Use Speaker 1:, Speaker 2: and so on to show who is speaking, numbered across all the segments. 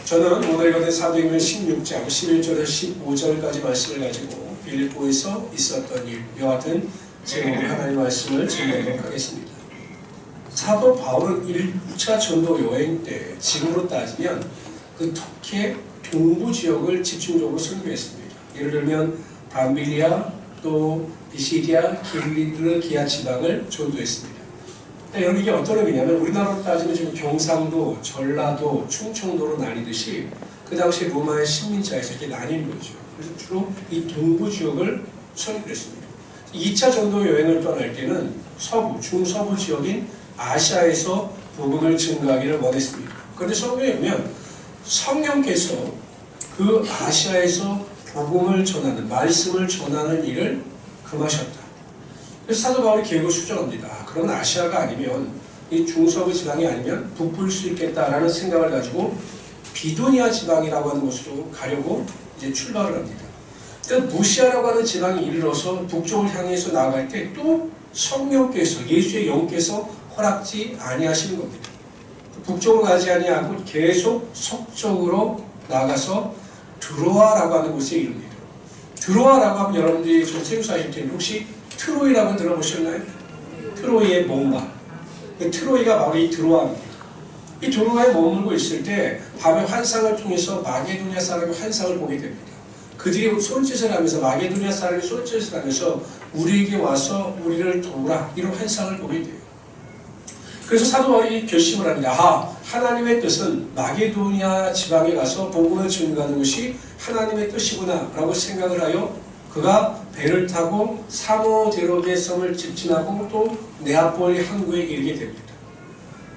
Speaker 1: 저는 오늘 읽은 사도행전 16장 11절에서 15절까지 말씀을 가지고 빌립보에서 있었던 일, 이와 같은 제목의 하나님의 말씀을 전하도록 하겠습니다. 사도 바울은 1차 전도 여행 때 지금으로 따지면 그 터키의 동부 지역을 집중적으로 선교했습니다. 예를 들면 밤빌리아, 또 비시디아, 길리기아 지방을 전도했습니다. 여러분, 이게 어떤 의미냐면 우리나라로 따지면 지금 경상도, 전라도, 충청도로 나뉘듯이 그 당시 로마의 식민지에서 이렇게 나뉜 거죠. 그래서 주로 이 동부 지역을 선교했습니다. 2차 전도 여행을 떠날 때는 서부, 중서부 지역인 아시아에서 복음을 증거하기를 원했습니다. 그런데 성경에 보면 성령께서 그 아시아에서 복음을 전하는, 말씀을 전하는 일을 금하셨다. 그래서 사도 바울이 계획을 수정합니다. 그러면 아시아가 아니면 이 중서부 지방이 아니면 북부일 수 있겠다라는 생각을 가지고 비두니아 지방이라고 하는 곳으로 가려고 이제 출발을 합니다. 그러니까 무시아라고 하는 지방에 이르러서 북쪽을 향해서 나아갈 때 또 성령께서, 예수의 영께서 허락지 아니하시는 겁니다. 북쪽으로 가지 아니하고 계속 서쪽으로 나가서 드로아라고 하는 곳에 이릅니다. 드로아라고 하면 여러분들이 좀 생소하실 텐데 혹시 트로이라고 들어보셨나요? 트로이의 목마. 트로이가 바로 이 드로아입니다. 이 드로아에 머물고 있을 때 밤에 환상을 통해서 마게도냐 사람의 환상을 보게 됩니다. 그들이 손짓을 하면서, 마게도냐 사람이 손짓을 하면서 우리에게 와서 우리를 도우라, 이런 환상을 보게 돼요. 그래서 사도 바울이 결심을 합니다. 하나님의 뜻은 마게도냐 지방에 가서 복음을 증거하는 것이 하나님의 뜻이구나 라고 생각을 하여 그가 배를 타고 사모데로게 섬을 직진하고 또 네아폴리 항구에 이르게 됩니다.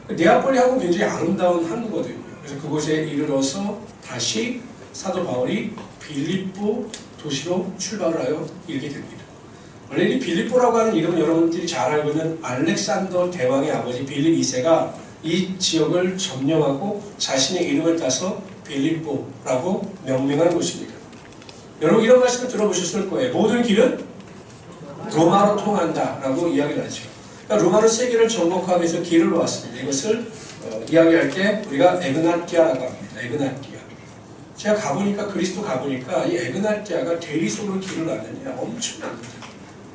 Speaker 1: 네아폴리 항구는 굉장히 아름다운 항구거든요. 그래서 그곳에 이르러서 다시 사도 바울이 빌립보 도시로 출발을 하여 이르게 됩니다. 원래 이 빌립보라고 하는 이름은 여러분들이 잘 알고 있는 알렉산더 대왕의 아버지 빌립 2세가 이 지역을 점령하고 자신의 이름을 따서 빌립보라고 명명한 곳입니다. 여러분, 이런 말씀을 들어보셨을 거예요. 모든 길은 로마로 통한다라고 이야기를 하죠. 그러니까 로마는 세계를 정복하기 위해서 길을 놓았습니다. 이것을 이야기할 때 우리가 에그나티아라고 합니다. 에그나티아. 제가 가보니까, 그리스도 가보니까 이 에그나티아가 대리석으로 길을 놨는데 엄청납니다.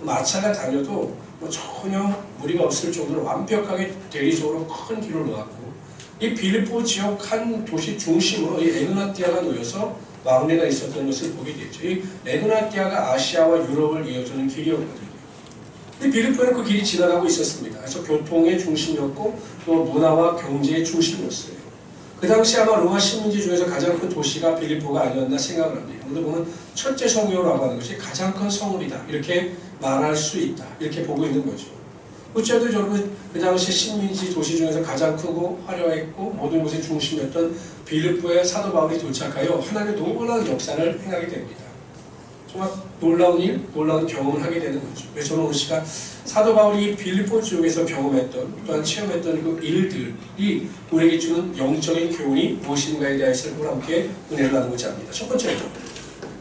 Speaker 1: 마차가 다녀도 전혀 무리가 없을 정도로 완벽하게 대리석으로 큰 길을 놓았고, 이 빌립보 지역 한 도시 중심으로 이 에그나티아가 놓여서 왕래가 있었던 것을 보게 되죠. 이 에그나티아가 아시아와 유럽을 이어주는 길이었거든요. 근데 빌립보는 그 길이 지나가고 있었습니다. 그래서 교통의 중심이었고 또 문화와 경제의 중심이었어요. 그 당시 아마 로마 식민지 중에서 가장 큰 도시가 빌립보가 아니었나 생각을 합니다. 오늘 보면 첫째 성유라고 하는 것이 가장 큰 성읍이다, 이렇게 말할 수 있다, 이렇게 보고 있는 거죠. 어쨌든 여러분, 그 당시 식민지 도시 중에서 가장 크고 화려했고 모든 곳의 중심이었던 빌립보에 사도 바울이 도착하여 하나님의 놀라운 역사를 행하게 됩니다. 정말 놀라운 일, 놀라운 경험을 하게 되는 거죠. 그래서 저는 오늘 시간 사도 바울이 빌립보 지역에서 경험했던, 또한 체험했던 그 일들이 우리에게 주는 영적인 교훈이 무엇인가에 대해서 우리 함께 은혜를 나누고자 합니다. 첫 번째로,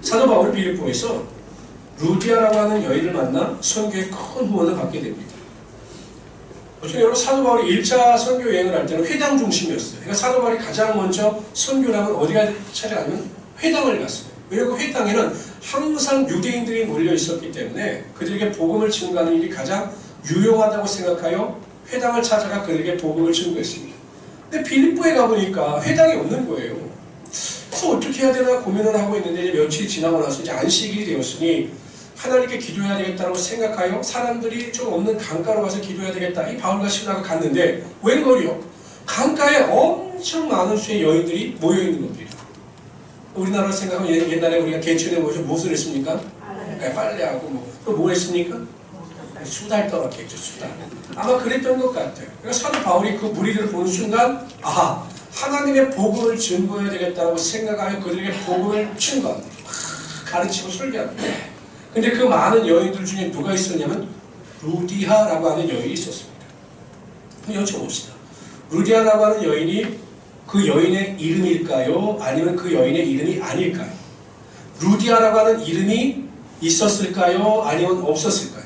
Speaker 1: 사도 바울이 빌립보에서 루디아라고 하는 여인을 만나 선교에 큰 후원을 받게 됩니다. 여러분, 사도 바울이 1차 선교 여행을 할 때는 회당 중심이었어요. 그러니까 사도 바울이 가장 먼저 선교를 하면 어디가 찾아가면 회당을 갔어요. 왜냐하면 그 회당에는 항상 유대인들이 몰려 있었기 때문에 그들에게 복음을 증거하는 일이 가장 유용하다고 생각하여 회당을 찾아가 그들에게 복음을 증거했습니다. 근데 빌립보에 가보니까 회당이 없는 거예요. 그래서 어떻게 해야 되나 고민을 하고 있는데 이제 며칠이 지나고 나서 이제 안식일이 되었으니 하나님께 기도해야 되겠다고 생각하여 사람들이 좀 없는 강가로 가서 기도해야 되겠다. 이 바울과 시라가 갔는데 웬걸요? 강가에 엄청 많은 수의 여인들이 모여있는 겁니다. 우리나라로 생각하면 옛날에 우리가 개천에 모여서 무엇을 했습니까? 빨래하고 뭐 했습니까? 수달 떨었겠죠, 수달. 아마 그랬던 것 같아요. 그러니까 사도 바울이 그 무리들을 보는 순간 하나님의 복음을 증거해야 되겠다고 생각하여 그들에게 복음을 증거합니다. 가르치고 설교합니다. 근데 그 많은 여인들 중에 누가 있었냐면 루디아라고 하는 여인이 있었습니다. 한번 여쭤봅시다. 루디아라고 하는 여인이 그 여인의 이름일까요? 아니면 그 여인의 이름이 아닐까요? 루디아라고 하는 이름이 있었을까요? 아니면 없었을까요?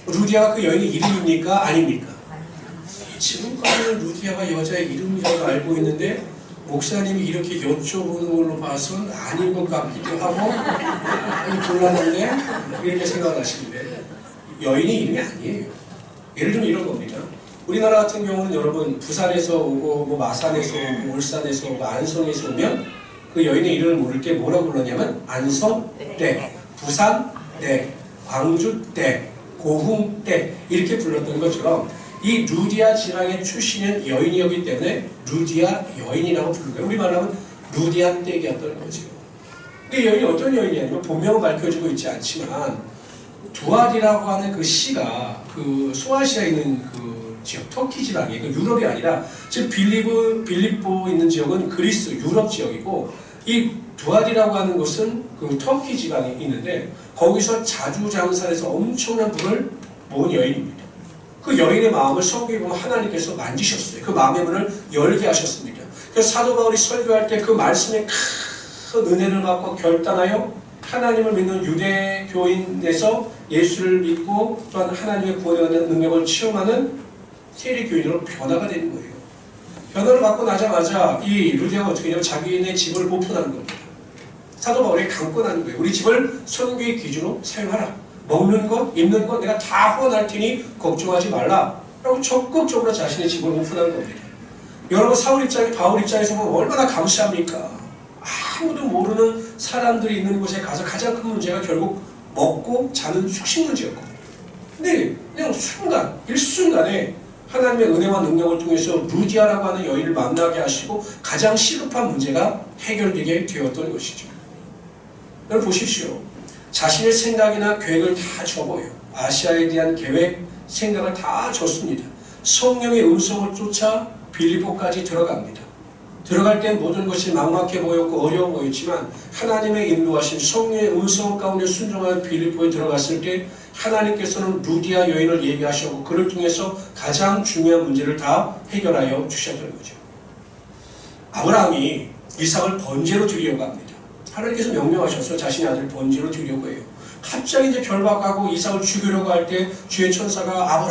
Speaker 1: 루디아가 그 여인의 이름입니까? 아닙니까? 지금까지는 루디아가 여자의 이름이라고 알고 있는데 목사님이 이렇게 여쭤보는 걸로 봐서는 아닌 것 같기도 하고 곤란한데 이렇게 생각하시는데 여인의 이름이 아니에요. 예를 들면 이런 겁니다. 우리나라 같은 경우는 여러분 부산에서 오고 뭐 마산에서 오고 울산에서 오고 안성에서 오면 그 여인의 이름을 모를 때 뭐라고 불렀냐면 안성댁, 부산댁, 광주댁, 고흥댁 이렇게 불렀던 것처럼 이 루디아 지방의 출신인 여인이었기 때문에 루디아 여인이라고 부르는 거예요. 우리말로 하면 루디아 댁이었던 거죠. 근데 여인이 어떤 여인이냐면 본명은 밝혀지고 있지 않지만 두알이라고 하는 그 시가 그 소아시아에 있는 그 지역 터키 지방이 그 유럽이 아니라 즉 빌립보 있는 지역은 그리스 유럽 지역이고 이 두알이라고 하는 곳은 그 터키 지방에 있는데 거기서 자주장산해서 엄청난 부를 모은 여인입니다. 그 여인의 마음을 성경에 보면 하나님께서 만지셨어요. 그 마음의 문을 열게 하셨습니다. 그래서 사도 바울이 설교할 때 그 말씀에 큰 은혜를 받고 결단하여 하나님을 믿는 유대교인에서 예수를 믿고 또한 하나님의 구원에 관한 능력을 체험하는 세리교인으로 변화가 되는 거예요. 변화를 받고 나자마자 이 루디아가 어떻게 하냐면 자기네 집을 오픈하는 겁니다. 사도 바울이 강권하는 거예요. 우리 집을 선교의 기준으로 사용하라. 먹는 것, 입는 것 내가 다 후원할 테니 걱정하지 말라 라고 적극적으로 자신의 집을 오픈한 겁니다. 여러분 바울 입장에서 보면 얼마나 감사합니까? 아무도 모르는 사람들이 있는 곳에 가서 가장 큰 문제가 결국 먹고 자는 숙식 문제였거든요. 근데 그냥 일순간에 하나님의 은혜와 능력을 통해서 루디아라고 하는 여인을 만나게 하시고 가장 시급한 문제가 해결되게 되었던 것이죠. 여러분 보십시오. 자신의 생각이나 계획을 다 적어요. 아시아에 대한 계획, 생각을 다 적습니다. 성령의 음성을 쫓아 빌립보까지 들어갑니다. 들어갈 땐 모든 것이 막막해 보였고 어려워 보였지만 하나님의 인도하신 성령의 음성 가운데 순종하여 빌립보에 들어갔을 때 하나님께서는 루디아 여인을 예비하셨고 그를 통해서 가장 중요한 문제를 다 해결하여 주셨던 거죠. 아브라함이 이삭을 번제로 드리려고 합니다. 하나님께서 명령하셔서 자신의 아들을 번제로 드리려고 해요. 갑자기 이제 결박하고 이삭을 죽이려고 할 때 주의 천사가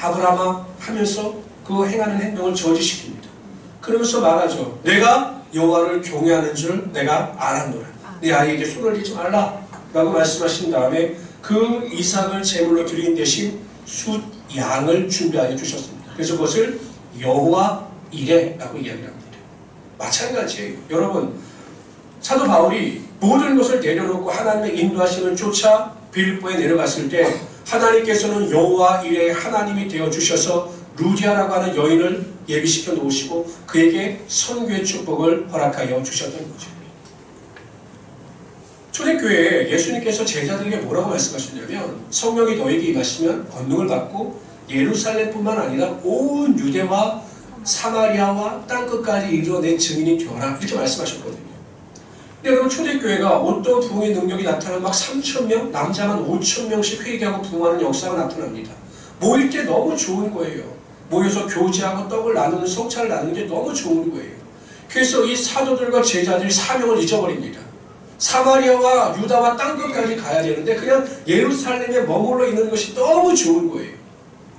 Speaker 1: 아브라함아 하면서 그 행하는 행동을 저지시킵니다. 그러면서 말하죠. 내가 여호와를 경외하는 줄 내가 알았노라. 네 아이에게 손을 대지 말라 라고 말씀하신 다음에 그 이삭을 제물로 드린 대신 숫 양을 준비하여 주셨습니다. 그래서 그것을 여호와 이레라고 이야기합니다. 마찬가지예요. 여러분 사도 바울이 모든 것을 내려놓고 하나님의 인도하심을 쫓아 빌립보에 내려갔을 때 하나님께서는 여호와 이레의 하나님이 되어주셔서 루디아라고 하는 여인을 예비시켜 놓으시고 그에게 선교의 축복을 허락하여 주셨던 거죠. 초대교회에 예수님께서 제자들에게 뭐라고 말씀하셨냐면 성령이 너에게 임하시면 권능을 받고 예루살렘뿐만 아니라 온 유대와 사마리아와 땅끝까지 이르러 내 증인이 되어라 이렇게 말씀하셨거든요. 근데 여러분 초대교회가 어떤 부흥의 능력이 나타나면 막 3,000명, 남자만 5,000명씩 회개하고 부흥하는 역사가 나타납니다. 모일 때 너무 좋은 거예요. 모여서 교제하고 떡을 나누는 성찬을 나누는 게 너무 좋은 거예요. 그래서 이 사도들과 제자들이 사명을 잊어버립니다. 사마리아와 유다와 땅끝까지 가야 되는데 그냥 예루살렘에 머물러 있는 것이 너무 좋은 거예요.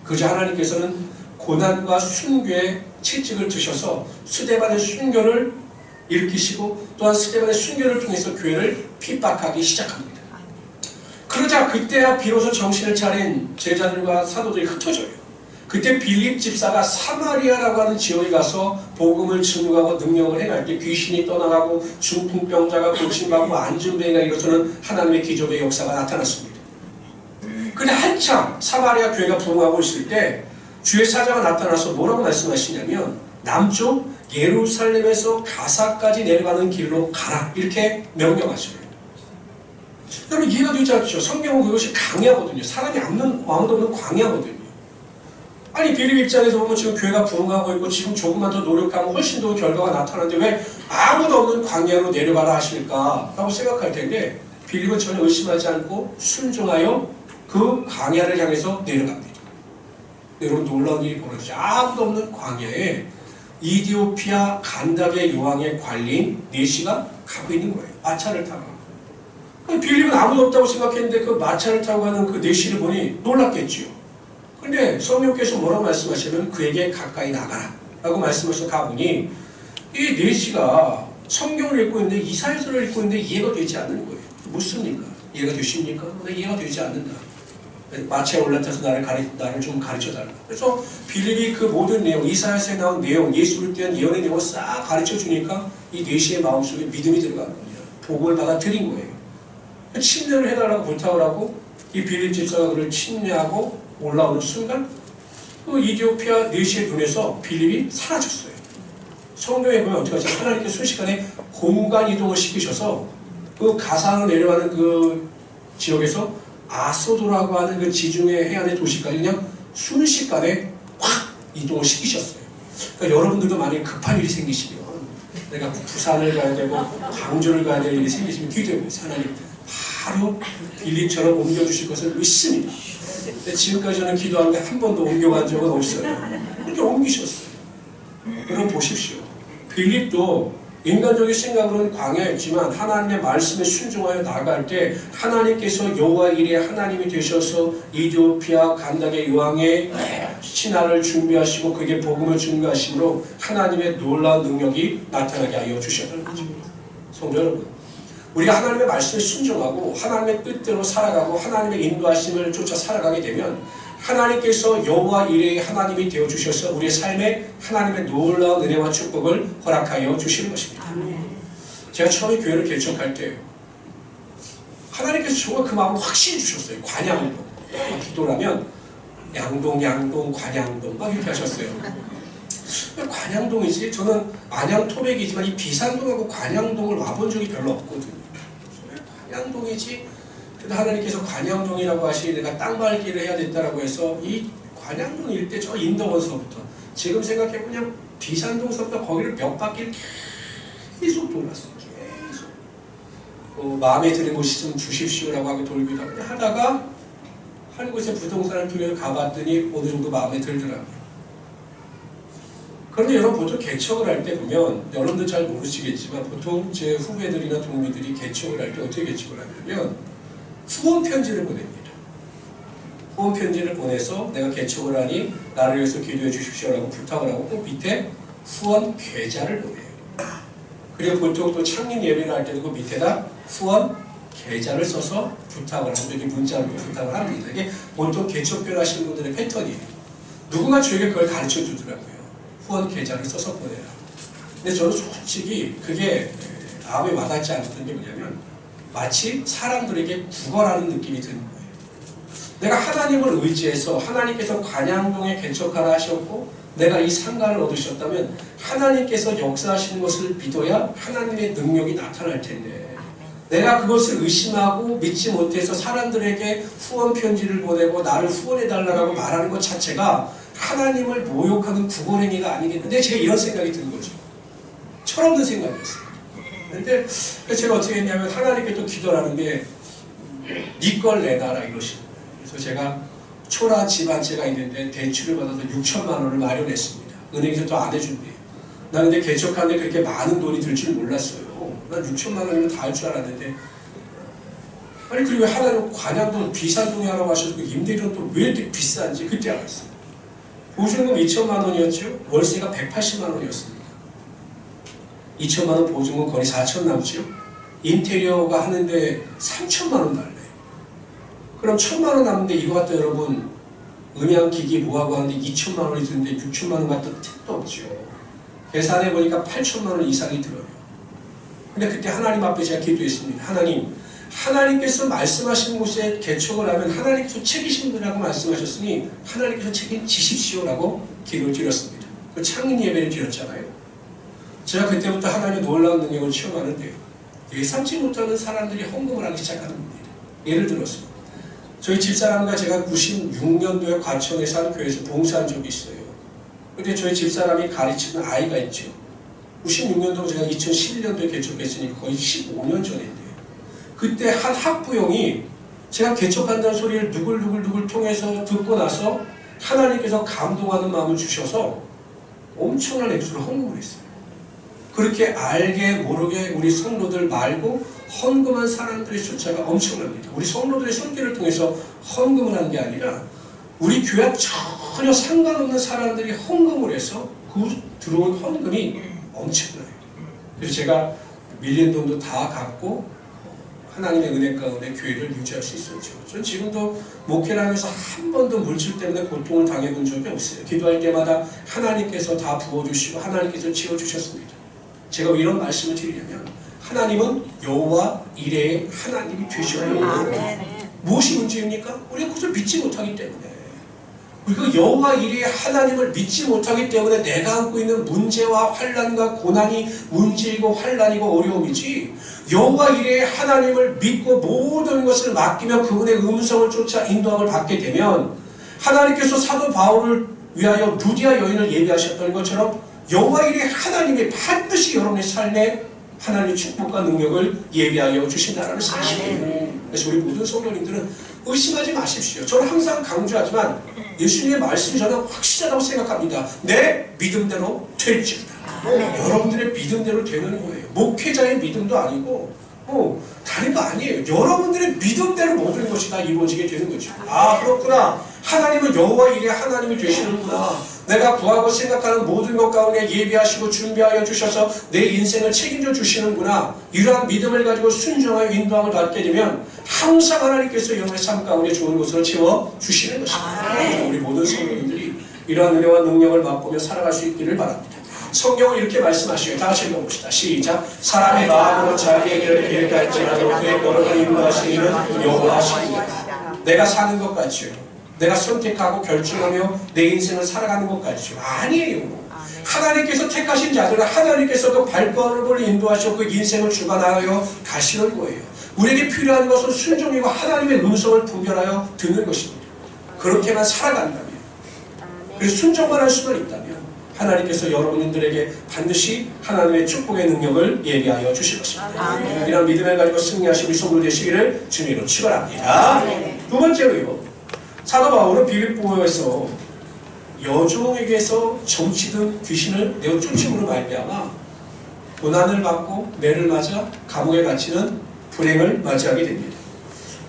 Speaker 1: 그저 하나님께서는 고난과 순교의 채찍을 드셔서 스데반의 순교를 일으키시고 또한 스데반의 순교를 통해서 교회를 핍박하기 시작합니다. 그러자 그때야 비로소 정신을 차린 제자들과 사도들이 흩어져요. 그때 빌립 집사가 사마리아라고 하는 지역에 가서 복음을 증거하고 능력을 행할 때 귀신이 떠나가고 중풍병자가 고침받고 안진뱅이가 일어서는 하나님의 기적의 역사가 나타났습니다. 근데 한참 사마리아 교회가 부흥하고 있을 때 주의 사자가 나타나서 뭐라고 말씀하시냐면 남쪽 예루살렘에서 가사까지 내려가는 길로 가라 이렇게 명령하셔요. 여러분 이해가 되지 않죠? 성경은 그것이 광야거든요. 사람이 아무도 없는 광야거든요. 아니 빌립 입장에서 보면 지금 교회가 부흥하고 있고 지금 조금만 더 노력하면 훨씬 더 결과가 나타나는데 왜 아무도 없는 광야로 내려가라 하실까 라고 생각할 텐데 빌립은 전혀 의심하지 않고 순종하여 그 광야를 향해서 내려갑니다. 여러분 놀라운 일이 벌어지죠. 아무도 없는 광야에 이디오피아 간다베 요왕의 관리인 네시가 가고 있는 거예요. 마차를 타고. 빌립은 아무도 없다고 생각했는데 그 마차를 타고 가는 그 네시를 보니 놀랐겠지요. 근데 성령께서 뭐라고 말씀하시면 그에게 가까이 나가라 라고 말씀하셔서 가보니 이 내시가 성경을 읽고 있는데 이사야서를 읽고 있는데 이해가 되지 않는 거예요. 묻습니까? 이해가 되십니까? 이해가 되지 않는다. 마차에 올라타서 나를 좀 가르쳐달라. 그래서 빌립이 그 모든 내용, 이사야서에 나온 내용, 예수를 대한 예언의 내용을 싹 가르쳐주니까 이 내시의 마음속에 믿음이 들어가는 겁니다. 복을 받아들인 거예요. 침례를 해달라고 부탁을 하고 이 빌립 집사가 그를 침례하고 올라오는 순간 그 이디오피아 내시의 눈에서 빌립이 사라졌어요. 성경에 보면 어떻게 하죠? 하나님께서 순식간에 공간 이동을 시키셔서 그 가상을 내려가는 그 지역에서 아소도라고 하는 그 지중해 해안의 도시까지 그냥 순식간에 확 이동을 시키셨어요. 그러니까 여러분들도 만약에 급한 일이 생기시면 내가 부산을 가야 되고 광주를 가야 될 일이 생기시면 기도해보세요. 하나님 바로 빌립처럼 옮겨주실 것을 믿습니다. 근데 지금까지 저는 기도하는데 한 번도 옮겨간 적은 없어요. 이렇게 옮기셨어요. 여러분 보십시오. 빌립도 인간적인 생각으로는 광야였지만 하나님의 말씀에 순종하여 나갈 때 하나님께서 여호와 이레 하나님이 되셔서 이디오피아 간닥의 요왕의 신하를 준비하시고 그에게 복음을 증거하심으로 하나님의 놀라운 능력이 나타나게 하여 주셨다는 거죠. 성도 여러분, 우리가 하나님의 말씀에 순종하고 하나님의 뜻대로 살아가고 하나님의 인도하심을 쫓아 살아가게 되면 하나님께서 여호와 이레의 하나님이 되어주셔서 우리의 삶에 하나님의 놀라운 은혜와 축복을 허락하여 주시는 것입니다. 제가 처음에 교회를 개척할 때 하나님께서 정말 그 마음을 확실히 주셨어요. 관양동. 기도라면 양동, 관양동 막 이렇게 하셨어요. 관양동이지? 저는 안양 토백이지만 이 비산동하고 관양동을 와본 적이 별로 없거든요. 관양동이지? 근데 하나님께서 관양동이라고 하시니 내가 땅 밟기를 해야 된다라고 해서 이 관양동 일대 저 인덕원서부터 지금 생각해보면 비산동서부터 거기를 몇 바퀴를 계속 돌았어요. 계속. 마음에 드는 곳이 좀 주십시오라고 하고 돌기도 하다가 한 곳에 부동산을 통해서 가봤더니 어느 정도 마음에 들더라고요. 그런데 여러분 보통 개척을 할 때 보면 여러분들 잘 모르시겠지만 보통 제 후배들이나 동료들이 개척을 할 때 어떻게 개척을 하냐면 후원 편지를 보냅니다. 후원 편지를 보내서 내가 개척을 하니 나를 위해서 기도해 주십시오라고 부탁을 하고 그 밑에 후원 계좌를 보내요. 그리고 보통 또 창립 예배를 할 때도 그 밑에다 후원 계좌를 써서 부탁을 합니다. 이게 문자로 부탁을 합니다. 이게 보통 개척교회 하시는 분들의 패턴이에요. 누군가 저에게 그걸 가르쳐 주더라고요. 후원 계좌를 써서 보내라. 근데 저는 솔직히 그게 마음에 와닿지 않았던 게 뭐냐면 마치 사람들에게 구걸하는 느낌이 드는 거예요. 내가 하나님을 의지해서 하나님께서 관양동에 개척하라 하셨고 내가 이 상가를 얻으셨다면 하나님께서 역사하시는 것을 믿어야 하나님의 능력이 나타날 텐데 내가 그것을 의심하고 믿지 못해서 사람들에게 후원 편지를 보내고 나를 후원해달라고 말하는 것 자체가 하나님을 모욕하는 구걸행위가 아니겠는데 제가 이런 생각이 드는 거죠. 철없는 생각이었어요. 근데 제가 어떻게 했냐면 하나님께 또 기도를 하는 게 네 걸 내놔라 이러시는 거예요. 그래서 제가 초라 집 한 채가 있는데 대출을 받아서 6천만 원을 마련했습니다. 은행에서 또 안 해준대요. 나 근데 개척하는데 그렇게 많은 돈이 들 줄 몰랐어요. 난 6천만 원이면 다 할 줄 알았는데 아니 그리고 하나님 관양동 비산동에 하라고 하셔서 임대료는 또 왜 이렇게 비싼지 그때 알았어요. 보증금 2천만 원이었죠. 월세가 180만 원이었습니다. 2천만 원 보증금 거의 4천 남죠. 인테리어가 하는데 3천만 원 달래요. 그럼 1천만 원 남는데 이거 갖다 여러분 음향기기 뭐하고 하는데 2천만 원이 드는데 6천만 원 갖다 택도 없죠. 계산해 보니까 8천만 원 이상이 들어요. 근데 그때 하나님 앞에 제가 기도했습니다. 하나님, 하나님께서 말씀하신 곳에 개척을 하면 하나님께서 책임진다고 말씀하셨으니 하나님께서 책임지십시오라고 기도를 드렸습니다. 그 창립 예배를 드렸잖아요. 제가 그때부터 하나님의 놀라운 능력을 체험하는데요. 예상치 못하는 사람들이 헌금을 하기 시작하는 겁니다. 예를 들어서 저희 집사람과 제가 96년도에 과천에서 한 교회에서 봉사한 적이 있어요. 근데 저희 집사람이 가르치는 아이가 있죠. 96년도 제가 2011년도에 개척했으니까 거의 15년 전인데요. 그때 한 학부형이 제가 개척한다는 소리를 누굴 통해서 듣고 나서 하나님께서 감동하는 마음을 주셔서 엄청난 액수를 헌금을 했어요. 그렇게 알게 모르게 우리 성도들 말고 헌금한 사람들의 숫자가 엄청납니다. 우리 성도들의 손길을 통해서 헌금을 한 게 아니라 우리 교회와 전혀 상관없는 사람들이 헌금을 해서 그 들어온 헌금이 엄청나요. 그래서 제가 밀린 돈도 다 갚고 하나님의 은혜 가운데 교회를 유지할 수 있었죠. 전 지금도 목회를 하면서 한 번도 물질 때문에 고통을 당해본 적이 없어요. 기도할 때마다 하나님께서 다 부어주시고 하나님께서 채워주셨습니다. 제가 왜 이런 말씀을 드리냐면 하나님은 여호와 이레의 하나님이 되시고 무엇이 문제입니까? 우리가 그것을 믿지 못하기 때문에 우리가 여호와 이레의 하나님을 믿지 못하기 때문에 내가 안고 있는 문제와 환난과 고난이 문제이고 환난이고 어려움이지 여호와 이레의 하나님을 믿고 모든 것을 맡기며 그분의 음성을 쫓아 인도함을 받게 되면 하나님께서 사도 바울을 위하여 루디아 여인을 예비하셨던 것처럼 여호와 이레의 하나님이 반드시 여러분의 삶에 하나님의 축복과 능력을 예비하여 주신다는 사실이에요. 그래서 우리 모든 성도님들은 의심하지 마십시오. 저는 항상 강조하지만 예수님의 말씀이 저는 확실하다고 생각합니다. 내 믿음대로 될지어다. 여러분들의 믿음대로 되는 거예요. 목회자의 믿음도 아니고 다른 거 아니에요. 여러분들의 믿음대로 모든 것이 다 이루어지게 되는 거죠. 아 그렇구나. 하나님은 여호와 이레 하나님이 되시는구나. 내가 구하고 생각하는 모든 것 가운데 예비하시고 준비하여 주셔서 내 인생을 책임져 주시는구나. 이러한 믿음을 가지고 순종하여 인도함을 받게 되면 항상 하나님께서 여러분의 삶 가운데 좋은 것으로 채워주시는 것입니다. 우리 모든 성도님들이 이러한 은혜와 능력을 맛보며 살아갈 수 있기를 바랍니다. 성경은 이렇게 말씀하시고 다 같이 읽어봅시다. 시작. 사람의 마음으로 자기에게 계획할지라도 그의 걸음을 인도하시는 여호와시니라. 내가 사는 것 같지요. 내가 선택하고 결정하며 내 인생을 살아가는 것 같지요. 아니에요. 하나님께서 택하신 자들은 하나님께서 그 발걸음을 인도하시고 그 인생을 주관하여 가시는 거예요. 우리에게 필요한 것은 순종이고 하나님의 음성을 분별하여 듣는 것입니다. 그렇게만 살아간다면, 그래서 순종만 할 수만 있다면 하나님께서 여러분들에게 반드시 하나님의 축복의 능력을 예비하여 주실 것입니다. 이런 믿음을 가지고 승리하신 우리 성도 되시기를 주님으로 축원합니다. 두 번째로요. 사도 바울은 빌립보에서 여종에게서 정치든 귀신을 내어 쫓음으로 말미암아 고난을 받고 매를 맞아 감옥에 갇히는 불행을 맞이하게 됩니다.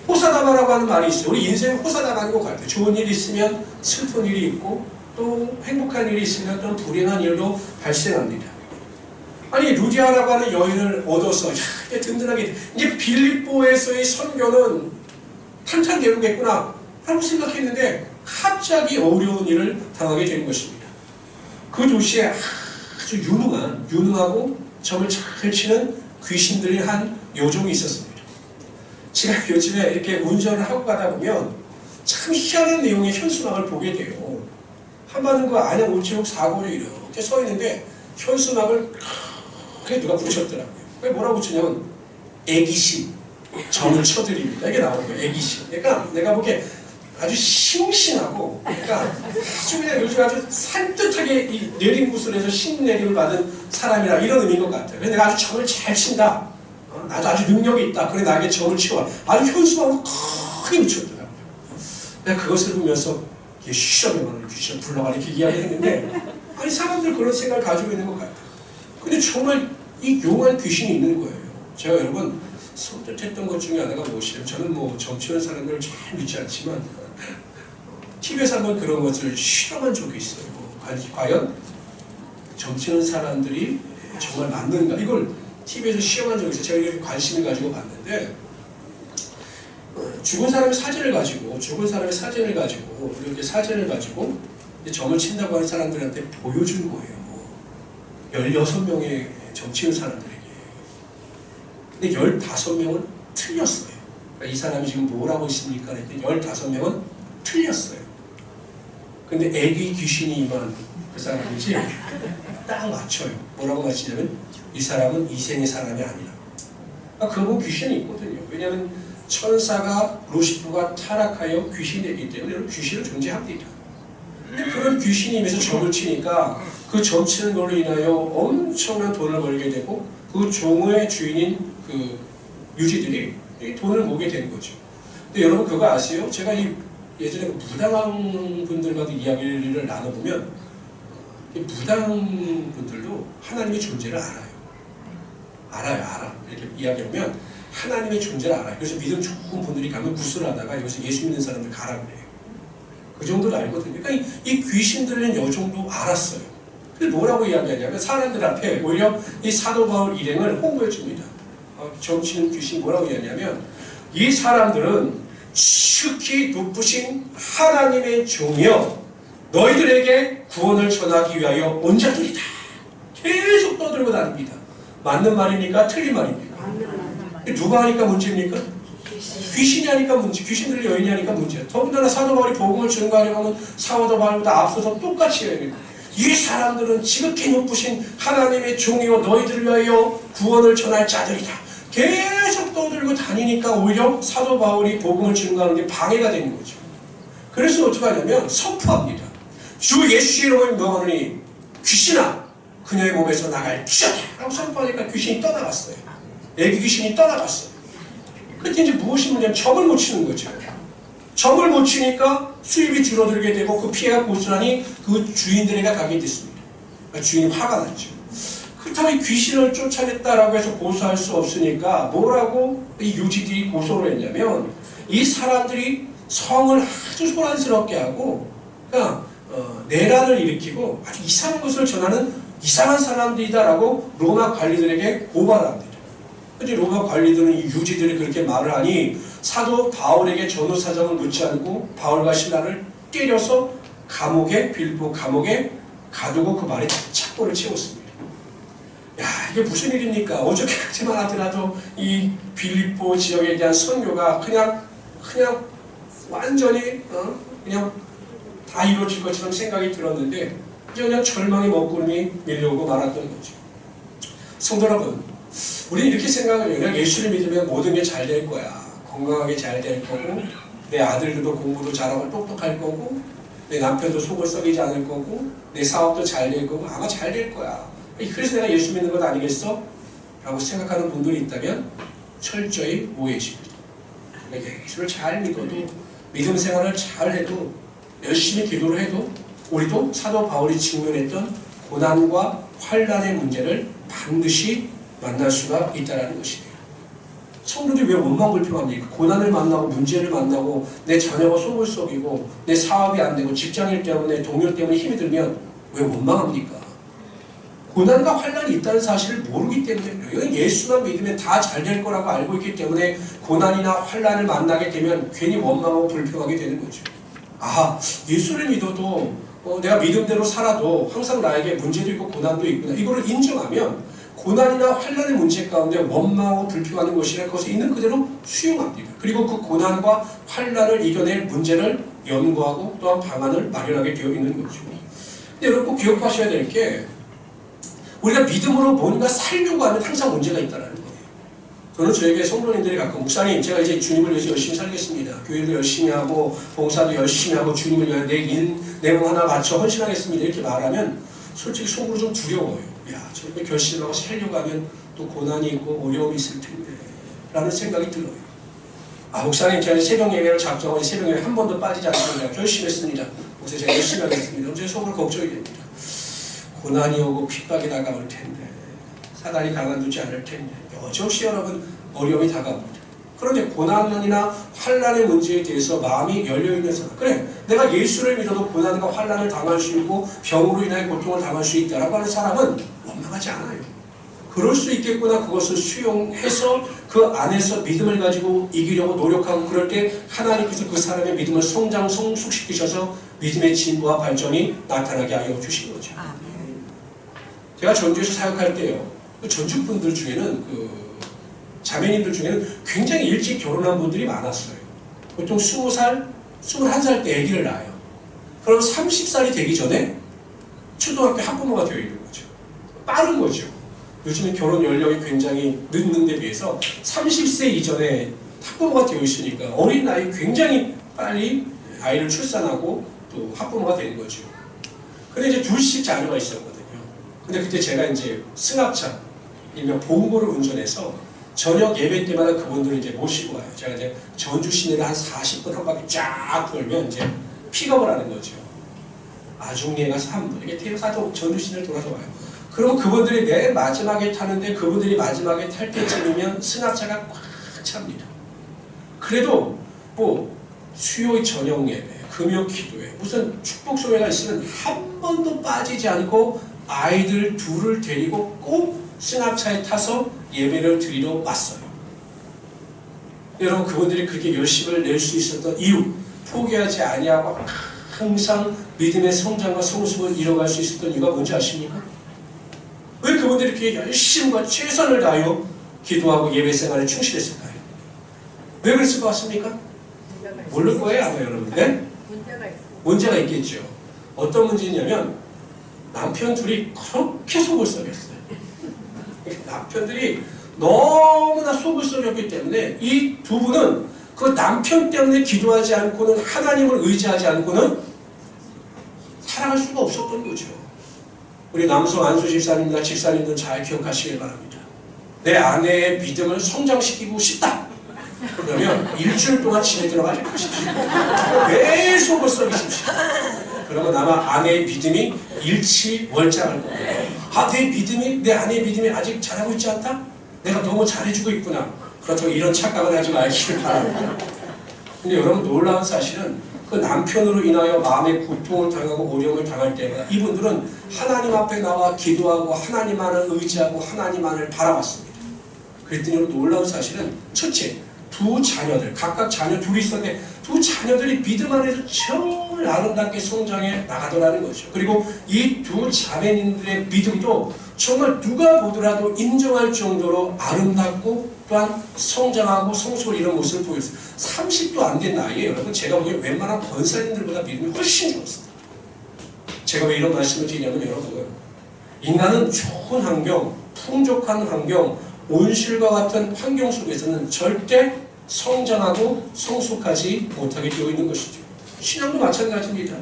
Speaker 1: 호사다마라고 하는 말이 있어요. 우리 인생은 호사다마인 것 같아요. 좋은 일이 있으면 슬픈 일이 있고 또 행복한 일이 있으면 또 불행한 일도 발생합니다. 아니 루디아라고 하는 여인을 얻어서 이제 든든하게 이제 빌립보에서의 선교는 탄탄대로겠구나 라고 생각했는데 갑자기 어려운 일을 당하게 되는 것입니다. 그 도시에 아주 유능하고 점을 잘 치는 귀신 들린 한 여종이 있었습니다. 제가 요즘에 이렇게 운전을 하고 가다 보면 참 희한한 내용의 현수막을 보게 돼요. 한반도 그 안양 우체국 사거리에 이렇게 서 있는데 현수막을 그게 누가 붙였더라고요. 그게 뭐라고 붙였냐면 애기신 점을 쳐드립니다. 이게 나오는 거예요. 애기신. 그러니까 내가 보기에 아주 싱싱하고 그러니까 아주 그냥 요즘 아주 산뜻하게 이 내림구슬에서 신내림을 받은 사람이라 이런 의미인 것 같아요. 그래서 내가 아주 점을 잘 친다. 나도 아주 능력이 있다. 그래 나에게 점을 치워. 아주 현수막으로 크게 붙였더라고요. 내가 그것을 보면서 이게 쉬어내면 귀신 불러가 이렇게 이야기했는데 아니 사람들 그런 생각을 가지고 있는 것 같아요. 근데 정말 이 용한 귀신이 있는 거예요. 제가 여러분 선뜻했던 것 중에 하나가 무엇이에요? 저는 뭐 정치하는 사람들을 잘 믿지 않지만 TV에서 한번 그런 것을 실험한 적이 있어요. 과연 정치하는 사람들이 정말 맞는가? 이걸 TV에서 시험한 적이 있어요. 제가 이렇게 관심을 가지고 봤는데 죽은 사람의 사진을 가지고 이렇게 사진을 가지고 점을 친다고 하는 사람들한테 보여준 거예요. 16명의 정치인 사람들에게. 근데 15명은 틀렸어요. 그러니까 이 사람이 지금 뭘 하고 있습니까? 했더니 15명은 틀렸어요. 근데 애기 귀신이 임한 그 사람인지 딱 맞춰요. 뭐라고 맞히냐면 이 사람은 이생의 사람이 아니라. 그러니까 그거 귀신이 있거든요. 왜냐하면 천사가 루시프가 타락하여 귀신이 되기 때문에 귀신은 존재합니다. 근데 그런 귀신이 임해서 점을 치니까 그 점 치는 걸로 인하여 엄청난 돈을 벌게 되고 그 종의 주인인 그 유지들이 돈을 모게 된 거죠. 근데 여러분 그거 아세요? 제가 예전에 무당한 분들과도 이야기를 나눠보면 무당 분들도 하나님의 존재를 알아요. 이렇게 이야기하면 하나님의 존재를 알아요. 그래서 믿음 좋은 분들이 가면 구슬하다가 여기서 예수 믿는 사람들 가라 그래요. 그 정도를 알거든요. 그러니까 이 귀신 들린 여종도 알았어요. 뭐라고 이야기하냐면 사람들 앞에 오히려 이 사도 바울 일행을 홍보해 줍니다. 정치는 귀신 뭐라고 이야기하냐면 이 사람들은 지극히 높으신 하나님의 종이여 너희들에게 구원을 전하기 위하여 온 자들이다. 계속 떠들고 다닙니다. 맞는 말입니까? 틀린 말입니까? 누가 하니까 문제입니까? 귀신이 하니까 문제, 귀신들이 여인이 하니까 문제야. 더군다나 사도 바울이 복음을 전가하려고 하면 사도 바울보다 앞서서 똑같이 해야 됩니다. 이 사람들은 지극히 높으신 하나님의 종이요 너희들을 위하여 구원을 전할 자들이다. 계속 떠들고 다니니까 오히려 사도 바울이 복음을 전가하는 게 방해가 되는 거죠. 그래서 어떻게 하냐면 선포합니다. 주 예수 이름으로 명하노니 귀신아 그녀의 몸에서 나갈지어다 라고 선포하니까 귀신이 떠나갔어요. 애기 귀신이 떠나갔어요. 그때 이제 무엇이 문제냐면 점을 못 치는 거죠. 점을 못 치니까 수입이 줄어들게 되고 그 피해가 고스란히 그 주인들에게 가게 됐습니다. 그러니까 주인이 화가 났죠. 그렇다고 이 귀신을 쫓아냈다라고 해서 고소할 수 없으니까 뭐라고 이 유지들이 고소를 했냐면 이 사람들이 성을 아주 소란스럽게 하고 그러니까 내란을 일으키고 아주 이상한 것을 전하는 이상한 사람들이다라고 로마 관리들에게 고발합니다. 이제 로마 관리들은 이 유지들이 그렇게 말을 하니 사도 바울에게 전후 사정을 묻지 않고 바울과 신라를 때려서 감옥에 빌립보 감옥에 가두고 그 말에 착고를 채웠습니다. 야 이게 무슨 일입니까? 어저께까지만 하더라도 이 빌립보 지역에 대한 선교가 그냥 완전히 그냥 다 이루어질 것처럼 생각이 들었는데 이제 그냥 절망의 먹구름이 밀려오고 말았던 거죠. 성도 여러분, 우리는 이렇게 생각을 해요. 그냥 예수를 믿으면 모든 게 잘 될 거야. 건강하게 잘 될 거고 내 아들들도 공부도 잘하고 똑똑할 거고 내 남편도 속을 썩이지 않을 거고 내 사업도 잘 될 거고 아마 잘 될 거야. 그래서 내가 예수 믿는 것 아니겠어? 라고 생각하는 분들이 있다면 철저히 오해십니다. 그러니까 예수를 잘 믿어도 믿음 생활을 잘 해도 열심히 기도를 해도 우리도 사도 바울이 직면했던 고난과 환난의 문제를 반드시 만날 수가 있다는 것이에요. 성도들이 왜 원망불평합니까? 고난을 만나고 문제를 만나고 내 자녀가 속을 썩이고 내 사업이 안 되고 직장일 때문에 동료 때문에 힘이 들면 왜 원망합니까? 고난과 환난이 있다는 사실을 모르기 때문에 예수만 믿으면 다 잘 될 거라고 알고 있기 때문에 고난이나 환난을 만나게 되면 괜히 원망하고 불평하게 되는 거죠. 아, 예수를 믿어도 내가 믿음대로 살아도 항상 나에게 문제도 있고 고난도 있구나. 이거를 인정하면 고난이나 환난의 문제 가운데 원망하고 불평하는 것이라 그것을 있는 그대로 수용합니다. 그리고 그 고난과 환난을 이겨낼 문제를 연구하고 또한 방안을 마련하게 되어 있는 거죠. 근데 여러분 꼭 기억하셔야 될 게 우리가 믿음으로 뭔가 살려고 하면 항상 문제가 있다는 거예요. 저는 저에게 성도님들이 가끔 목사님 제가 이제 주님을 위해서 열심히 살겠습니다. 교회도 열심히 하고 봉사도 열심히 하고 주님을 위해 내 몸 하나 바쳐 헌신하겠습니다. 이렇게 말하면 솔직히 속으로 좀 두려워요. 야 저렇게 결심하고 살려고 하면 또 고난이 있고 어려움이 있을 텐데 라는 생각이 들어요. 아 목사님 제가 새벽 예배를 작정하고 새벽 예배 한 번도 빠지지 않습니다. 결심했습니다. 목사님 제가 열심히 하겠습니다. 제 속으로 걱정이 됩니다. 고난이 오고 핍박이 다가올 텐데 사단이 가만두지 않을 텐데 여전히 여러분 어려움이 다가옵니다. 그런데 고난이나 환난의 문제에 대해서 마음이 열려있는 사람 그래 내가 예수를 믿어도 고난과 환난을 당할 수 있고 병으로 인하여 고통을 당할 수 있다라고 하는 사람은 원망하지 않아요. 그럴 수 있겠구나 그것을 수용해서 그 안에서 믿음을 가지고 이기려고 노력하고 그럴 때 하나님께서 그 사람의 믿음을 성숙시키셔서 믿음의 진보와 발전이 나타나게 하여 주신 거죠. 제가 전주에서 사역할 때요. 그 전주분들 중에는 자매님들 중에는 굉장히 일찍 결혼한 분들이 많았어요. 보통 20살, 21살 때 아기를 낳아요. 그럼 30살이 되기 전에 초등학교 학부모가 되어 있는 거죠. 빠른 거죠. 요즘은 결혼 연령이 굉장히 늦는 데 비해서 30세 이전에 학부모가 되어 있으니까 어린 나이에 굉장히 빨리 아이를 출산하고 또 학부모가 되는 거죠. 근데 이제 둘씩 자녀가 있었거든요. 근데 그때 제가 이제 승합차, 일명 봉고를 운전해서 저녁 예배 때마다 그분들을 이제 모시고 와요. 제가 이제 전주 시내를 한 40분 한 바퀴 쫙 돌면 이제 픽업을 하는 거죠. 아중리에 가서 한 분, 이렇게 태워서 전주 시내를 돌아서 와요. 그럼 그분들이 맨 마지막에 타는데 그분들이 마지막에 탈 때쯤이면 승합차가 꽉 찹니다. 그래도 뭐 수요일 저녁 예배, 금요 기도회, 무슨 축복 소회가 있으면 한 번도 빠지지 않고 아이들 둘을 데리고 꼭 승합차에 타서 예배를 드리러 왔어요. 여러분, 그분들이 그렇게 열심을 낼 수 있었던 이유, 포기하지 아니하고 항상 믿음의 성장과 성숙을 이뤄갈 수 있었던 이유가 뭔지 아십니까? 왜 그분들이 이렇게 열심과 최선을 다하여 기도하고 예배 생활에 충실했을까요? 왜 그랬을 것 같습니까? 모를 거예요, 아마 여러분. 네? 문제가 있겠죠. 어떤 문제냐면 남편 둘이 그렇게 속을 썩였어요. 남편들이 너무나 속을 썩였기 때문에 이 두 분은 그 남편 때문에 기도하지 않고는, 하나님을 의지하지 않고는 살아갈 수가 없었던 거죠. 우리 남성 안수 집사님이나 집사님들 잘 기억하시길 바랍니다. 내 아내의 믿음을 성장시키고 싶다. 그러면 일주일 동안 집에 들어가지 마십시오. 매일 속을 썩이십시오. 그러면 아마 아내의 믿음이 일치월장할 거예요. 내 아내의 믿음이 아직 잘하고 있지 않다? 내가 너무 잘해주고 있구나. 그렇다고 이런 착각을 하지 마시길 바랍니다. 근데 여러분, 놀라운 사실은 그 남편으로 인하여 마음의 고통을 당하고 어려움을 당할 때마다 이분들은 하나님 앞에 나와 기도하고 하나님만을 의지하고 하나님만을 바라봤습니다. 그랬더니 놀라운 사실은 첫째, 두 자녀들, 각각 자녀 둘이 있었는데 두 자녀들이 믿음 안에서 정말 아름답게 성장해 나가더라는 거죠. 그리고 이 두 자매님들의 믿음도 정말 누가 보더라도 인정할 정도로 아름답고 또한 성장하고 성숙을 이룬 모습을 보였어요. 30도 안 된 나이에 여러분, 제가 보기엔 웬만한 권사님들보다 믿음이 훨씬 좋았습니다. 제가 왜 이런 말씀을 드리냐면 여러분, 인간은 좋은 환경, 풍족한 환경, 온실과 같은 환경 속에서는 절대 성장하고 성숙하지 못하게 되어 있는 것이죠. 신앙도 마찬가지입니다.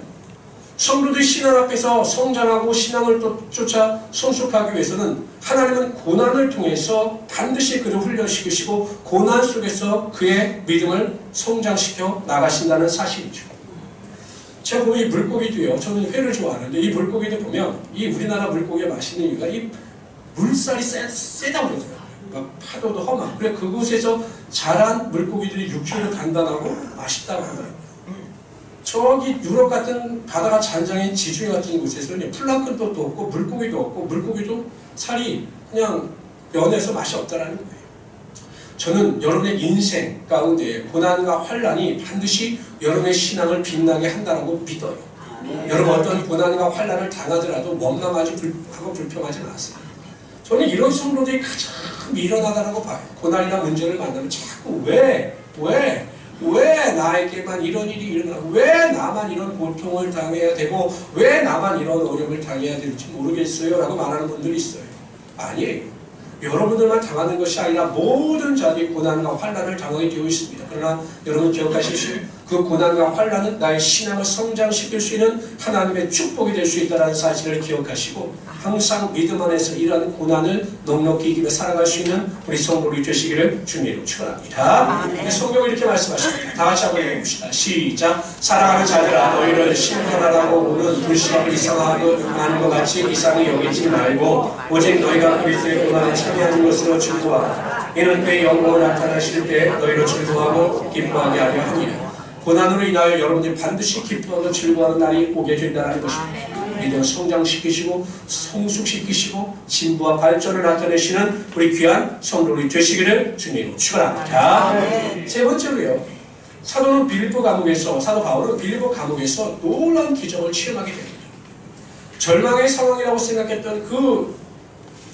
Speaker 1: 성도들이 신앙 앞에서 성장하고 신앙을 쫓아 성숙하기 위해서는 하나님은 고난을 통해서 반드시 그를 훈련시키시고 고난 속에서 그의 믿음을 성장시켜 나가신다는 사실이죠. 제가 보면 이 물고기도요, 저는 회를 좋아하는데 이 물고기도 보면 이 우리나라 물고기가 맛있는 이유가 이 물살이 세다 그러더라고요. 파도도 험하고. 그래 그곳에서 자란 물고기들이 육질도 단단하고 맛있다고 하더라고요. 저기 유럽 같은 바다가 잔장인 지중해 같은 곳에서는 플랑크톤도 없고 물고기도 없고 물고기도 살이 그냥 연해서 맛이 없다라는 거예요. 저는 여러분의 인생 가운데 고난과 환난이 반드시 여러분의 신앙을 빛나게 한다고 믿어요. 여러분 어떤 고난과 환난을 당하더라도 원망하지 하고 불평하지 마세요. 저는 이런 성도들이 가장 밀어나가라고 봐요. 고난이나 문제를 만나면 자꾸 왜 나에게만 이런 일이 일어나고 왜 나만 이런 고통을 당해야 되고 왜 나만 이런 어려움을 당해야 될지 모르겠어요 라고 말하는 분들이 있어요. 아니에요. 여러분들만 당하는 것이 아니라 모든 자들이 고난과 환난을 당하게 되어 있습니다. 그러나 여러분 기억하십시오. 그 고난과 환난은 나의 신앙을 성장시킬 수 있는 하나님의 축복이 될 수 있다는 사실을 기억하시고 항상 믿음 안에서 이러한 고난을 넉넉히 이기며 살아갈 수 있는 우리 성도들이 되시기를 주님으로 축원합니다. 성경을 이렇게 말씀하십니다. 다 같이 한번 해봅시다. 시작. 사랑하는 자들아 너희를 심판하라고 오는 불신을 이상하고 하는 것 같이 이상히 여기지 말고 오직 너희가 그리스도의 고난에 참여하는 것으로 즐거워하라. 이는 그의 영광을 나타나실 때 너희로 즐거워하고 기뻐하게 하려 함이라. 고난으로 인하여 여러분들이 반드시 기뻐하고 즐거워하는 날이 오게 된다는 것입니다. 믿음 성장시키시고 성숙시키시고 진부와 발전을 나타내시는 우리 귀한 성도들이 되시기를 주님으로 축원합니다. 세 번째로요. 사도 바울은 빌립보 감옥에서 놀라운 기적을 체험하게 됩니다. 절망의 상황이라고 생각했던 그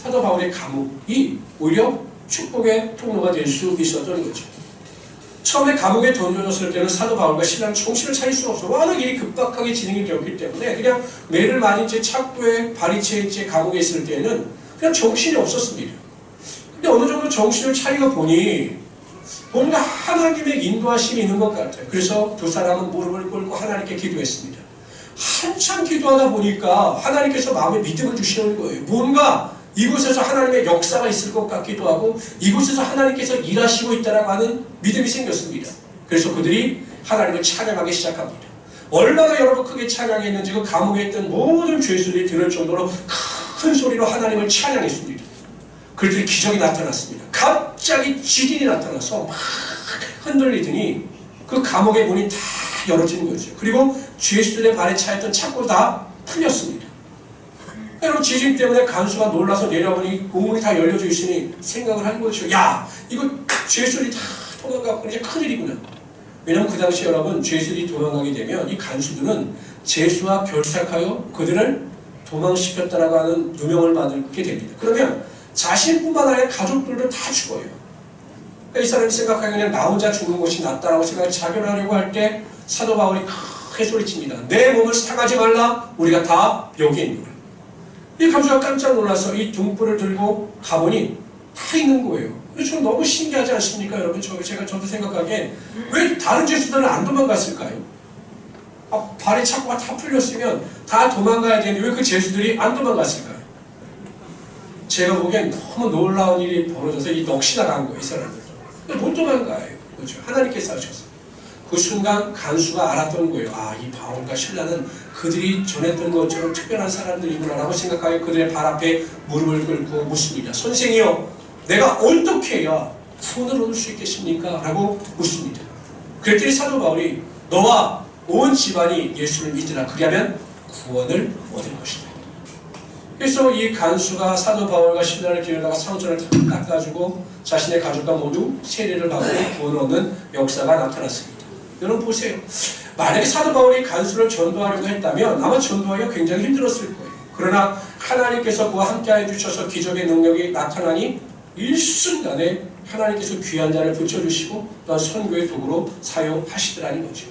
Speaker 1: 사도 바울의 감옥이 오히려 축복의 통로가 될 수 있었던 거죠. 처음에 감옥에 던져졌을 때는 사도 바울과 신랑 정신을 차릴 수가 없어. 워낙 일이 급박하게 진행이 되었기 때문에 그냥 매를 맞은 채 착고에 발이 채인 채 감옥에 있을 때는 그냥 정신이 없었습니다. 근데 어느 정도 정신을 차리고 보니 뭔가 하나님의 인도하심이 있는 것 같아요. 그래서 두 사람은 무릎을 꿇고 하나님께 기도했습니다. 한참 기도하다 보니까 하나님께서 마음에 믿음을 주시는 거예요. 뭔가 이곳에서 하나님의 역사가 있을 것 같기도 하고 이곳에서 하나님께서 일하시고 있다라고 하는 믿음이 생겼습니다. 그래서 그들이 하나님을 찬양하기 시작합니다. 얼마나 여러분 크게 찬양했는지 그 감옥에 있던 모든 죄수들이 들을 정도로 큰 소리로 하나님을 찬양했습니다. 그들이 기적이 나타났습니다. 갑자기 지진이 나타나서 막 흔들리더니 그 감옥의 문이 다 열어지는 거죠. 그리고 죄수들의 발에 차였던 착고도 다 풀렸습니다. 여러분 지진 때문에 간수가 놀라서 내려보니 공문이 다 열려져 있으니 생각을 한 거죠. 야, 이거 죄수들이 다 도망가고 이제 큰일이구나. 왜냐하면 그 당시 여러분 죄수들이 도망가게 되면 이 간수들은 죄수와 결탁하여 그들을 도망시켰다라고 하는 누명을 받게 됩니다. 그러면 자신뿐만 아니라 가족들도 다 죽어요. 그러니까 이 사람이 생각하기에 그냥 나 혼자 죽는 것이 낫다라고 생각해 자결하려고 할 때 사도 바울이 크게 소리칩니다. 내 몸을 상하지 말라. 우리가 다 여기 있는 거예요. 이 간수가 깜짝 놀라서 이 등불을 들고 가보니 다 있는 거예요. 그래서 너무 신기하지 않습니까, 여러분? 저도 생각하기에 왜 다른 죄수들은 안 도망갔을까요? 발이 차고가 다 풀렸으면 다 도망가야 되는데 왜 그 죄수들이 안 도망갔을까요? 제가 보기엔 너무 놀라운 일이 벌어져서 이 넋이 나간 거예요, 이 사람들도. 못 도망가요. 그렇죠? 하나님께서 하셔서. 그 순간 간수가 알았던 거예요. 아, 이 바울과 실라는 그들이 전했던 것처럼 특별한 사람들이구나라고 생각하여 그들의 발 앞에 무릎을 꿇고 묻습니다. 선생이여, 내가 어떻게 해야 구원을 얻을 수 있겠습니까? 라고 묻습니다. 그랬더니 사도 바울이 너와 온 집안이 예수를 믿으라. 그리하면 구원을 얻을 것이다. 그래서 이 간수가 사도 바울과 신라를 기르다가 상처를 닦아주고 자신의 가족과 모두 세례를 받고 구원을 얻는 역사가 나타났습니다. 여러분 보세요. 만약에 사도 바울이 간수를 전도하려고 했다면 아마 전도하기가 굉장히 힘들었을 거예요. 그러나 하나님께서 그와 함께해 주셔서 기적의 능력이 나타나니 일순간에 하나님께서 귀한 자를 붙여주시고 또한 선교의 도구로 사용하시더라는 거죠.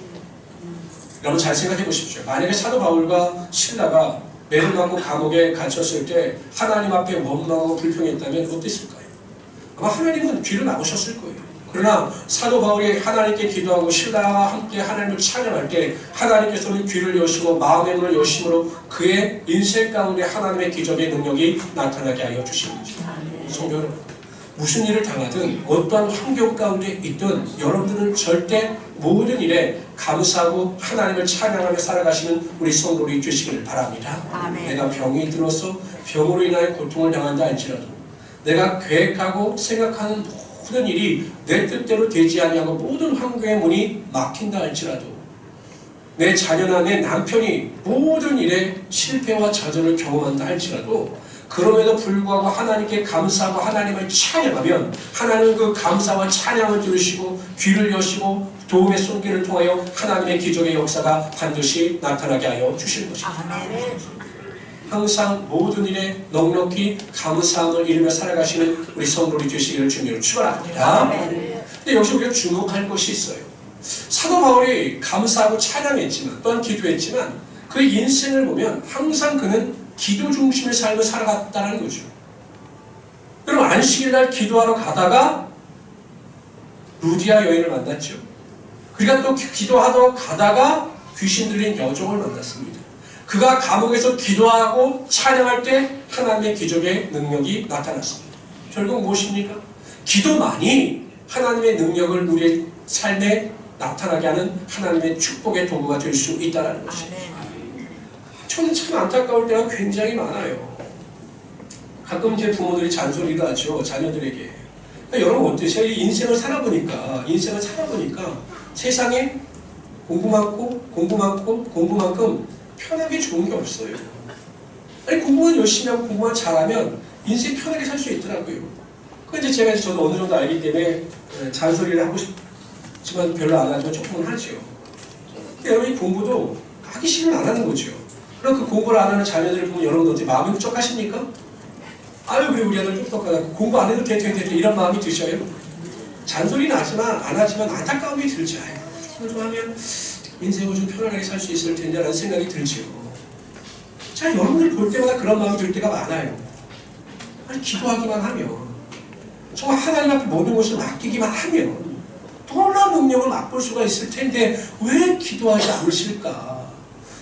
Speaker 1: 여러분 잘 생각해 보십시오. 만약에 사도 바울과 신라가 매를 맞고 감옥에 갇혔을 때 하나님 앞에 원망하고 불평했다면 어땠을까요? 아마 하나님은 귀를 막으셨을 거예요. 그러나 사도 바울이 하나님께 기도하고 신라와 함께 하나님을 찬양할 때 하나님께서는 귀를 여시고 마음의 문을 여심으로 그의 인생 가운데 하나님의 기적의 능력이 나타나게 하여 주시는 거죠. 성도 여러분, 무슨 일을 당하든 어떠한 환경 가운데 있든 여러분들은 절대 모든 일에 감사하고 하나님을 찬양하며 살아가시는 우리 성도들이 되시기를 바랍니다. 아멘. 내가 병이 들어서 병으로 인하여 고통을 당한다 할지라도 내가 계획하고 생각하는 모든 일이 내 뜻대로 되지 아니하고 모든 환경의 문이 막힌다 할지라도 내 자녀나 내 남편이 모든 일에 실패와 좌절을 경험한다 할지라도 그럼에도 불구하고 하나님께 감사하고 하나님을 찬양하면 하나님은 그 감사와 찬양을 들으시고 귀를 여시고 도움의 손길을 통하여 하나님의 기적의 역사가 반드시 나타나게 하여 주실 것입니다. 항상 모든 일에 넉넉히 감사함을 이루며 살아가시는 우리 성도들이 되시기를 주님으로 축원합니다. 근데 여기서 우리가 주목할 것이 있어요. 사도 바울이 감사하고 찬양했지만 또한 기도했지만 그 인생을 보면 항상 그는 기도 중심의 삶을 살아갔다는 거죠. 여러분 안식일날 기도하러 가다가 루디아 여인을 만났죠. 그러니까 또 기도하러 가다가 귀신 들린 여종을 만났습니다. 그가 감옥에서 기도하고 찬양할 때 하나님의 기적의 능력이 나타났습니다. 결국 무엇입니까? 기도만이 하나님의 능력을 우리의 삶에 나타나게 하는 하나님의 축복의 도구가 될 수 있다는 것입니다. 저는 참 안타까울 때가 굉장히 많아요. 가끔 제 부모들이 잔소리를 하죠. 자녀들에게. 그러니까 여러분 어떠세요? 인생을 살아보니까 세상에 공부 많고 공부만큼 편하게 좋은 게 없어요. 아니 공부만 열심히 하고 공부만 잘하면 인생 편하게 살 수 있더라고요. 근데 제가 저도 어느 정도 알기 때문에 잔소리를 하고 싶지만 별로 안 하지만 조금은 하죠. 여러분이 공부도 하기 싫으면 안 하는 거죠. 그럼 그 공부를 안 하는 자녀들을 보면 여러분 어떻게 마음이 흡족하십니까? 아유 그래 우리 아들 똑똑하다. 공부 안 해도 돼 이런 마음이 드셔요? 잔소리는 하지만 안 하지만 안타까움이 들죠. 이걸 좀 하면 인생을 좀 편안하게 살 수 있을 텐데라는 생각이 들죠. 자 여러분들 볼 때마다 그런 마음이 들 때가 많아요. 아니 기도하기만 하면 정말 하나님 앞에 모든 것을 맡기기만 하면 놀라운 능력을 맛볼 수가 있을 텐데 왜 기도하지 않으실까?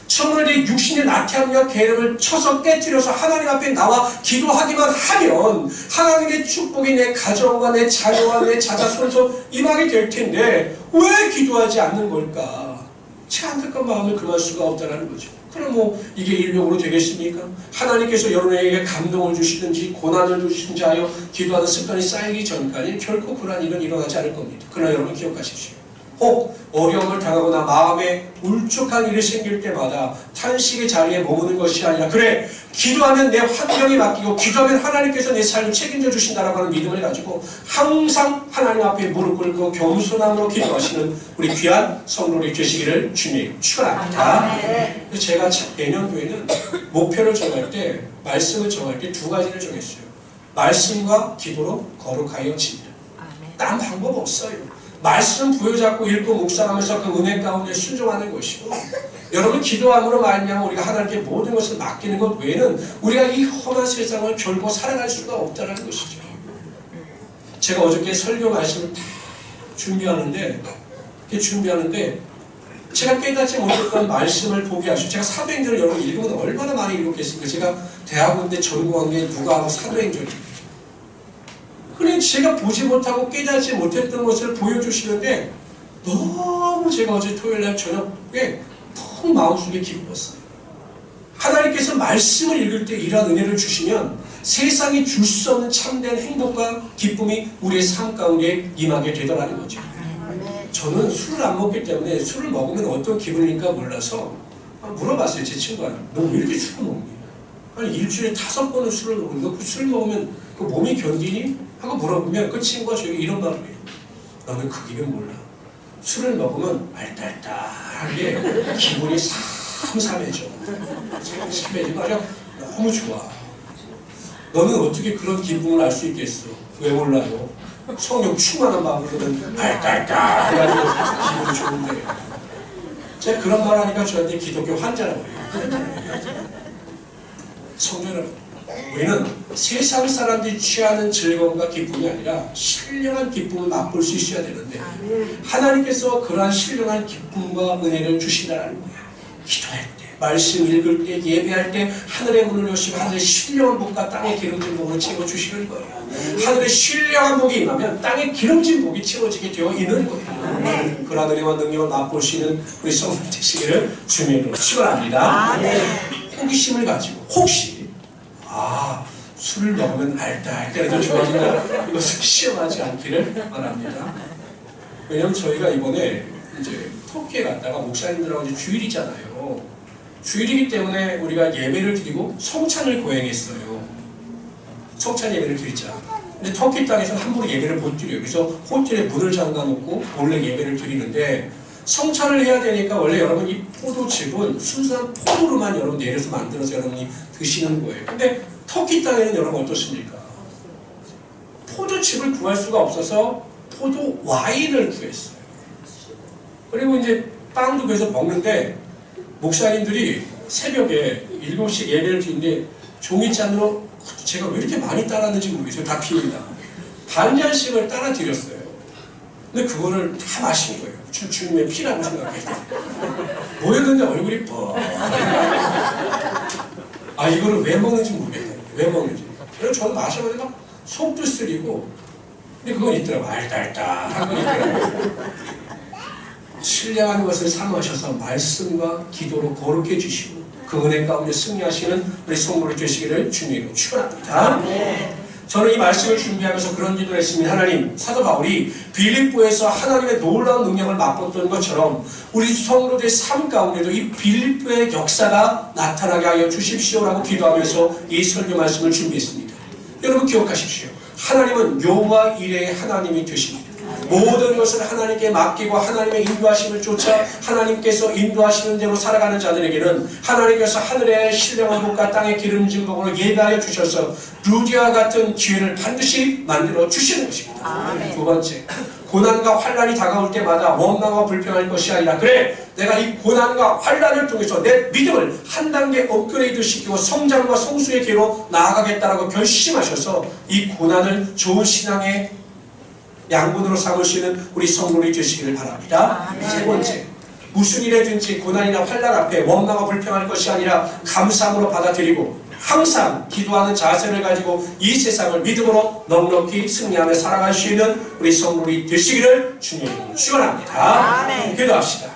Speaker 1: 정말 내 육신의 나태함과 게으름을 쳐서 깨뜨려서 하나님 앞에 나와 기도하기만 하면 하나님의 축복이 내 가정과 내 자녀와 내 자자 손에서 임하게 될 텐데 왜 기도하지 않는 걸까? 제 안타까운 마음을 금할 수가 없다는 거죠. 그럼 뭐 이게 인력으로 되겠습니까? 하나님께서 여러분에게 감동을 주시든지 고난을 주시든지 하여 기도하는 습관이 쌓이기 전까지 결코 그러한 일은 일어나지 않을 겁니다. 그러나 여러분 기억하십시오. 혹 어려움을 당하거나 마음에 울적한 일이 생길 때마다 탄식의 자리에 머무는 것이 아니라 그래 기도하면 내 환경이 바뀌고 기도하면 하나님께서 내 삶을 책임져 주신다라고 하는 믿음을 가지고 항상 하나님 앞에 무릎 꿇고 겸손함으로 기도하시는 우리 귀한 성도들이 되시기를 주님 축원합니다. 제가 내년도에는 목표를 정할 때 말씀을 정할 때 두 가지를 정했어요. 말씀과 기도로 거룩하여 지니라. 딴 방법 없어요. 말씀 부여잡고 읽고 묵상하면서 그 은혜 가운데 순종하는 것이고 여러분 기도함으로 말미암아 우리가 하나님께 모든 것을 맡기는 것 외에는 우리가 이 험한 세상을 결코 살아갈 수가 없다는 것이죠. 제가 어저께 설교 말씀을 다 준비하는데 제가 깨닫지 못했던 말씀을 보게 하시고 제가 사도행전을 여러분 읽으면 얼마나 많이 읽었겠습니까? 제가 대학원 때 전공한 게 누가 하고 사도행전입니다. 그래 제가 보지 못하고 깨닫지 못했던 것을 보여주시는데 너무 제가 어제 토요일날 저녁에 너무 마음속에 기뻤어요. 하나님께서 말씀을 읽을 때 이러한 은혜를 주시면 세상이 줄 수 없는 참된 행복과 기쁨이 우리의 삶 가운데 임하게 되더라는 거죠. 저는 술을 안 먹기 때문에 술을 먹으면 어떤 기분일까 몰라서 물어봤어요. 제 친구한테. 너 왜 이렇게 술을 먹니? 아니 일주일에 5번은 술을 먹는데 그 술 먹으면 그 몸이 견디니? 하고 물어보면 그 친구가 저에게 이런 말을 해요. 너는 그 기분 몰라. 술을 먹으면 알딸딸하게 기분이 삼삼해져. 삼삼해지고 아주 너무 좋아. 너는 어떻게 그런 기분을 알 수 있겠어? 왜 몰라요? 성령 충만한 마음으로는 알딸딸 해가지고 기분이 좋은데 제가 그런 말 하니까 저한테 기독교 환자라고 해요. 성도 여러분, 우리는 세상 사람들이 취하는 즐거움과 기쁨이 아니라 신령한 기쁨을 맛볼 수 있어야 되는데 하나님께서 그러한 신령한 기쁨과 은혜를 주신다는 거예요. 기도할 때, 말씀 읽을 때, 예배할 때 하늘의 문을 여시고 하늘의 신령한 복과 땅의 기름진 복을 채워주시는 거예요. 하늘의 신령한 복이 임하면 땅의 기름진 복이 채워지게 되어 있는 거예요. 그러한 은혜와 능력을 맛볼 수 있는 우리 성도 되시기를 주님으로 축원합니다. 호기심을 가지고 혹시 술을 먹으면 알딸딸해도 좋아진다. 이것을 시험하지 않기를 바랍니다. 왜냐면 저희가 이번에 이제 터키에 갔다가 목사님들하고 이제 주일이잖아요. 주일이기 때문에 우리가 예배를 드리고 성찬을 거행했어요. 성찬 예배를 드리자. 근데 터키 땅에서는 함부로 예배를 못 드려요. 그래서 호텔에 문을 잠가놓고 몰래 예배를 드리는데 성찬을 해야 되니까 원래 여러분 이 포도즙은 순수한 포도로만 여러분 내려서 만들어서 여러분이 드시는 거예요. 근데 터키 땅에는 여러분 어떻습니까? 포도즙을 구할 수가 없어서 포도 와인을 구했어요. 그리고 이제 빵도 그래서 먹는데 목사님들이 새벽에 7시 예배를 드리는데 종이잔으로 제가 왜 이렇게 많이 따랐는지 모르겠어요. 다 비운다. 반 잔씩을 따라 드렸어요. 근데 그거를 다 마신 거예요. 주님의 피라고 생각했어요. 뭐였는데 얼굴이 뻐. 이거를 왜 먹는지 모르겠다. 왜 먹는지. 그래서 저는 마셔가지고 막 속도 쓰리고 근데 그건 있더라고. 알딸딸한 건 있더라고. 신령한 것을 삼으셔서 말씀과 기도로 거룩해 주시고 그 은혜 가운데 승리하시는 우리 성도를 되시기를 주님으로 축원합니다. 저는 이 말씀을 준비하면서 그런 기도를 했습니다. 하나님, 사도 바울이 빌립보에서 하나님의 놀라운 능력을 맛봤던 것처럼 우리 성도들의 삶 가운데도 이 빌립보의 역사가 나타나게 하여 주십시오라고 기도하면서 이 설교 말씀을 준비했습니다. 여러분 기억하십시오. 하나님은 용화 일의 하나님이 되십니다. 모든 것을 하나님께 맡기고 하나님의 인도하심을 쫓아 하나님께서 인도하시는 대로 살아가는 자들에게는 하나님께서 하늘의 신령한 복과 땅의 기름진 복으로 예배하여 주셔서 루디와 같은 기회를 반드시 만들어 주시는 것입니다. 두 번째, 고난과 환난이 다가올 때마다 원망과 불평할 것이 아니라 그래 내가 이 고난과 환난을 통해서 내 믿음을 한 단계 업그레이드 시키고 성장과 성수의 길로 나아가겠다라고 결심하셔서 이 고난을 좋은 신앙의 양분으로 삼으시는 우리 성도들이 되시기를 바랍니다. 세 번째, 무슨 일이든지 고난이나 환난 앞에 원망과 불평할 것이 아니라 감사함으로 받아들이고 항상 기도하는 자세를 가지고 이 세상을 믿음으로 넉넉히 승리하며 살아갈 수 있는 우리 성도들이 되시기를 주님 축원합니다. 기도합시다.